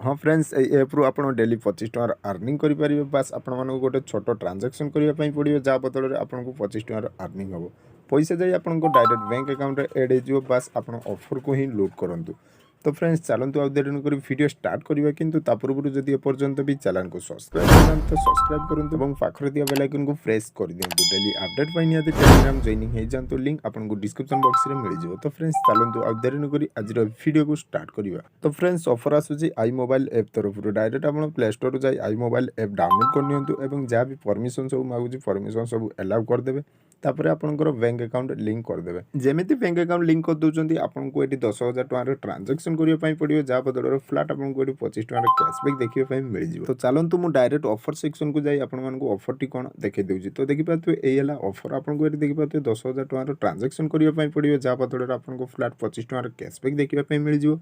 हाँ फ्रेंड्स एप्रु आप डेली 25 टकर अर्निंग करेंगे बास आपण मानक गोटे छोट ट्रांजेक्शन करने पड़ो जहाँ बदल आपको 25 टकर अर्निंग हम पैसा जाए आपको डायरेक्ट बैंक अकाउंट एड हो बास आप ऑफर को ही लुट करूँ। तो फ्रेंड्स चलतु आउ देर कर वीडियो स्टार्ट करवा किंतु पूर्व जदि एपर्यंत भी चैनल को सब्सक्राइब करना तो सब्सक्राइब करूँ और पाखर दिया बेल आइकन को प्रेस कर दिंतु डेली अपडेट पाई निहाती टेलीग्राम जॉइनिंग हो जातु लिंक आपको डिस्क्रिप्शन बॉक्स में मिल जाए। तो फ्रेंड्स चलतु आउ देर कर आज वीडियो को स्टार्ट करवा। तो फ्रेंड्स ऑफर आसूसी आई मोबाइल ऐप तरफ डायरेक्ट आप प्ले स्टोर जाए आई मोबाइल ऐप डाउनलोड करनी जहाँ भी परमिशन सब मांगुची परमिशन सब एलाउ करदे तापर आपनकर बैंक अकाउंट लिंक करदे जेमिति बैंक अकाउंट लिंक कर दउचंती आपनको एटी 10,000 टका ट्रांजैक्शन करिया पई पड़ियो जहाँ बदल फ्लैट आपको एटी 25 टका कैशबैक देखिया पई मिल जिवो। तो चलंतु मु डायरेक्ट ऑफर सेक्शन को जाई आपन मानको ऑफर टी कोन देखै देउची। तो देखि पाथु एई हला ऑफर आपनको एटी देखि पाथु 10,000 टका ट्रांजैक्शन करिया पई पड़ियो जहाँ बदल आपनको फ्लैट 25 टका कैशबैक देखिया पई मिल जिवो।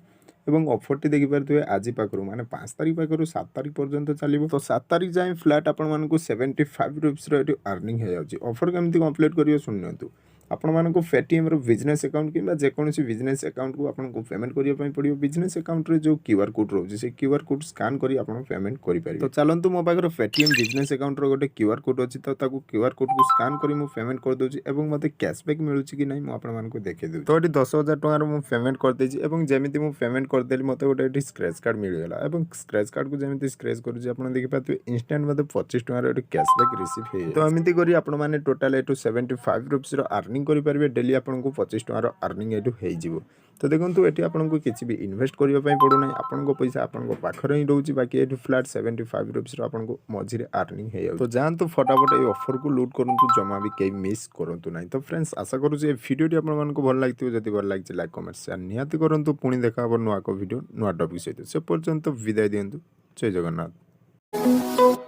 एवं ऑफर टी देखि पारे आज पाखु माने 5 तारिख पाखु 7 तारिख पर्यंत चलो। तो 7 तारिख जाए फ्लैट आपण 75 रुपीस अर्निंग हो जाए। ऑफर केमती कंप्लीट करियो सुनंतु आपण मानको पेटीएम रो बिजनेस अकाउंट किंबा जेकोसी बिजनेस अकाउंट को आपको पेमेंट करिया पई पड़ियो। बिजनेस अकाउंट रे जो क्यूआर कोड रोज से क्यूआर कोड स्कैन करी आपण पेमेंट करि पारिबे। तो चलंतु मो पाखर पेटीएम बिजनेस अकाउंट रो गोटे क्यूआर कोड अछि तो ताकू क्यूआर कोड को स्कैन करी मु पेमेंट कर दोछि एवं मते कैशबैक मिलुछि कि नै मु आपण मानको देखै देउ। तो एटी 10,000 टका रो मु पेमेंट कर देछि एवं जेमिति मु पेमेंट कर देली मते गोटे एटी स्क्रैच कार्ड मिल गेला एवं स्क्रैच कार्ड को जेमिति स्क्रैच करूछि आपण देखि पाथु इंस्टेंट मते 25 टका रो कैशबैक रिसीव हे। तो एमिति करी आपण माने टोटल एटू 75 रुपीस रो अर्निंग करि पारिबे डेली आपको 25 टका अर्निंग एटू हो जिवो। तो देखो ये आपको किसी भी इन्वेस्ट करने पड़ूना आपको पैसा आपको पाखर ही रोचे बाकी ये फ्लैट 75 रुपीस आपको मझे अर्निंग हो। तो जातु फटाफट ये ऑफर को लूट करूँ जमा भी कहीं मिस करूँ ना। तो फ्रेंड्स आशा करुँचे भिडियोटी आपको भल लगी जब भल लगे लाइक कमेंट शेयर निहाती करूँ पुणी देखा नुआ वीडियो नुआ टॉपिक सहित से पर्यंत विदाय दिंतु। जय जगन्नाथ।